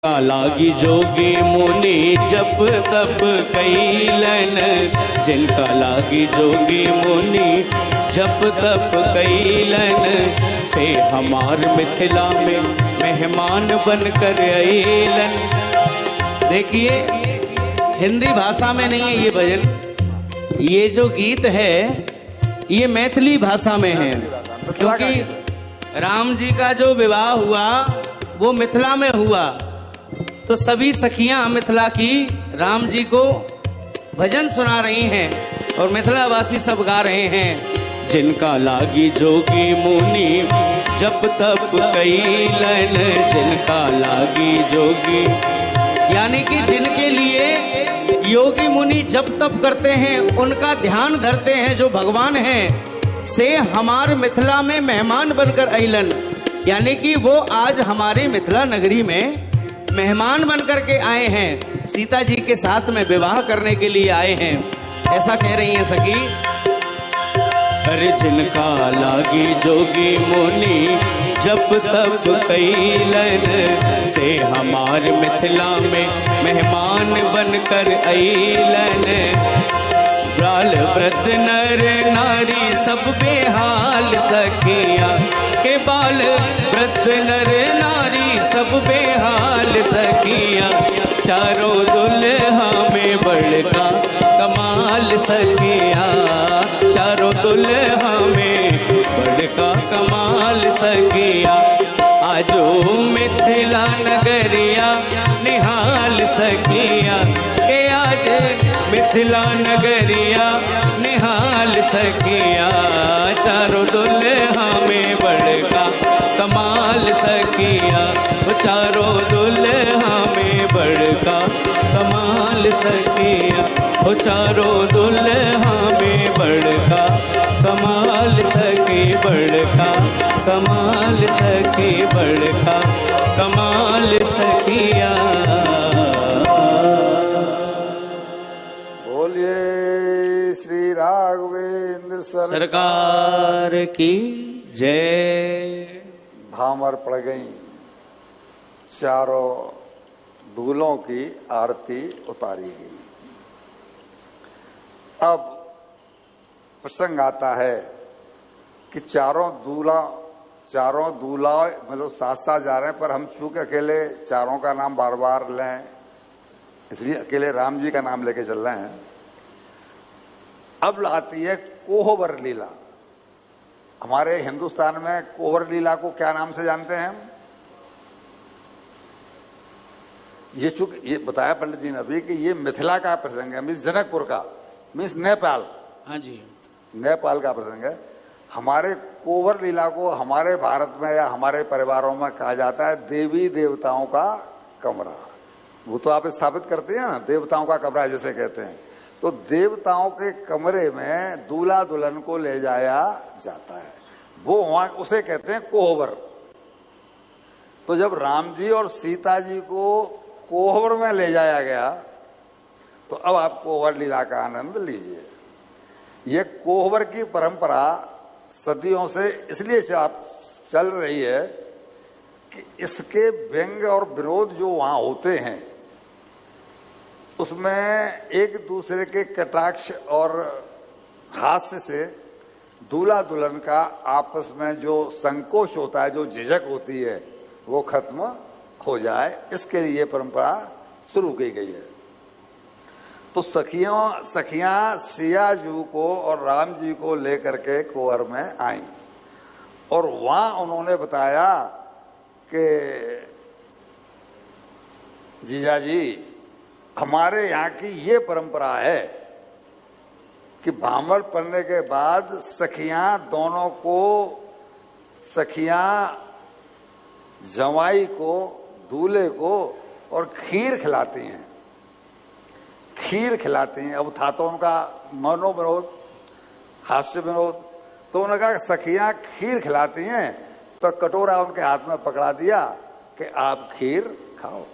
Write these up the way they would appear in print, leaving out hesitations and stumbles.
लागी जोगी मुनि जप तप कैलन, जिनका लागी जोगी मुनि जप तप कैलन, से हमार मिथिला में मेहमान बनकर अइलन। देखिए हिंदी भाषा में नहीं है ये भजन, ये जो गीत है ये मैथिली भाषा में है, क्योंकि राम जी का जो विवाह हुआ वो मिथिला में हुआ, तो सभी सखियां मिथिला की राम जी को भजन सुना रही हैं और मिथिलावासी सब गा रहे हैं। जिनका लागी जोगी मुनि जप तप कैलन, जिनका लागी जोगी, यानी कि जिनके लिए योगी मुनि जप तप करते हैं, उनका ध्यान धरते हैं जो भगवान हैं, से हमार मिथिला में मेहमान बनकर अइलन, यानी कि वो आज हमारे मिथिला नगरी में मेहमान बनकर के आए हैं, सीता जी के साथ में विवाह करने के लिए आए हैं, ऐसा कह रही हैं सखी। अरे जिनका लागी जोगी मुनि जप तप कैलन, से हमार मिथिला में मेहमान बनकर अइलन। बाल वृद्ध नर नारी सब बेहाल सखियां के, बाल वृद्ध नर नारी सब बेहाल सखियां, चारों दुल्हा में बड़का कमाल सखियां, चारों दुल्हा में बड़का कमाल सखियां। आजो मिथिला नगरिया निहाल सखियां के, आज मिथिला नगरिया निहाल सखियां, चारों दुल्हा में बड़का कमाल सखियां, चारों दुल्हा में बड़का कमाल सखियां, चारों दुल्हा में बड़का कमाल सखी, बड़का कमाल सखी, बड़का कमाल सखिया। बोलिए श्री राघवेंद्र सरकार की जय। भामर पड़ गई, चारों दूल्हों की आरती उतारी गई। अब प्रसंग आता है कि चारों दूल्हा मतलब साथ साथ जा रहे हैं, पर हम चूंकि अकेले चारों का नाम बार बार लें, इसलिए अकेले राम जी का नाम लेके चल रहे हैं। अब आती है कोहबर लीला। हमारे हिंदुस्तान में कोहबर लीला को क्या नाम से जानते हैं हम? ये चूंकि ये बताया पंडित जी ने अभी कि ये मिथिला का प्रसंग है, मीन्स जनकपुर का, मीन्स नेपाल। हाँ जी, नेपाल का प्रसंग है। हमारे कोहबर लीला को हमारे भारत में या हमारे परिवारों में कहा जाता है देवी देवताओं का कमरा। वो तो आप स्थापित करते हैं ना, देवताओं का कमरा जैसे कहते हैं, तो देवताओं के कमरे में दूल्हा दुल्हन को ले जाया जाता है, वो वहां उसे कहते हैं कोहबर। तो जब राम जी और सीता जी को कोहबर में ले जाया गया, तो अब आप कोहबर लीला का आनंद लीजिए। ये कोहबर की परंपरा सदियों से इसलिए चल रही है कि इसके व्यंग और विरोध जो वहां होते हैं, उसमें एक दूसरे के कटाक्ष और हास्य से दूल्हा दुल्हन का आपस में जो संकोच होता है, जो झिझक होती है, वो खत्म हो जाए, इसके लिए परंपरा शुरू की गई है। तो सखियां सिया जू को और राम जी को लेकर के कोहबर में आई, और वहां उन्होंने बताया कि जीजा जी, हमारे यहाँ की ये परंपरा है कि भामर पड़ने के बाद सखियां दोनों को, सखियां जवाई को, दूल्हे को और खीर खिलाती हैं, खीर खिलाती हैं। अब था तो उनका मनोविनोद, हास्य विनोद, तो उन्होंने कहा सखियां खीर खिलाती हैं, तो कटोरा उनके हाथ में पकड़ा दिया कि आप खीर खाओ।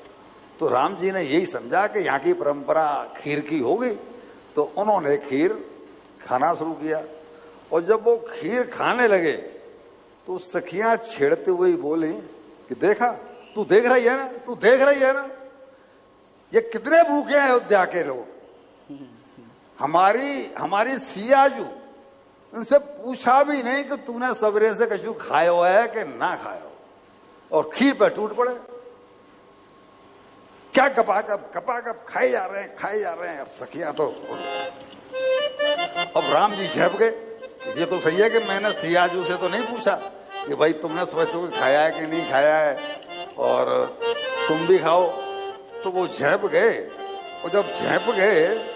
तो राम जी ने यही समझा कि यहाँ की परंपरा खीर की होगी, तो उन्होंने खीर खाना शुरू किया। और जब वो खीर खाने लगे तो सखियां छेड़ते हुए बोली कि देखा तू देख रही है ना, तू देख रही है ना, ये कितने भूखे हैं अयोध्या के लोग। हमारी सियाजू उनसे पूछा भी नहीं कि तूने सवेरे से कछु खायो है कि ना खायो, और खीर पे टूट पड़े। क्या कपाकप खाए जा रहे हैं। अब सखिया तो, अब राम जी झेप गए। ये तो सही है कि मैंने सियाजू से तो नहीं पूछा कि भाई तुमने सुबह सुबह खाया है कि नहीं खाया है, और तुम भी खाओ। तो वो झेप गए, और जब झेप गए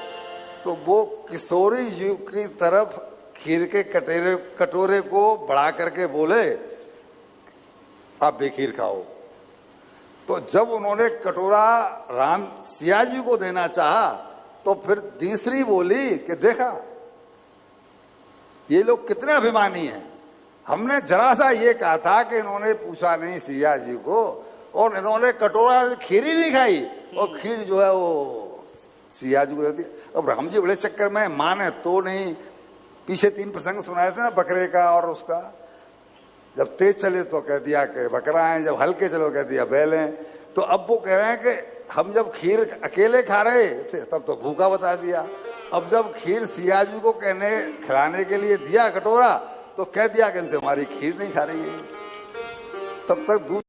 तो वो किशोरी जी की तरफ खीर के कटोरे को बढ़ा करके बोले, आप भी खीर खाओ। तो जब उन्होंने कटोरा राम सिया जी को देना चाहा, तो फिर तीसरी बोली कि देखा ये लोग कितने अभिमानी हैं। हमने जरा सा ये कहा था कि इन्होंने पूछा नहीं सिया जी को, और इन्होंने कटोरा खीर ही नहीं खाई, और खीर जो है वो सिया जी को दे दी। अब राम जी बड़े चक्कर में, माने तो नहीं। पीछे 3 प्रसंग सुनाए थे ना, बकरे का और उसका। जब तेज चले तो कह दिया कि बकरा है, जब हल्के चलो कह दिया बैल है। तो अब वो कह रहे हैं कि हम जब खीर अकेले खा रहे थे तब तो भूखा बता दिया, अब जब खीर सिया जी को खिलाने के लिए दिया कटोरा, तो कह दिया कि इनसे हमारी खीर नहीं खा रही है। तब तक दूध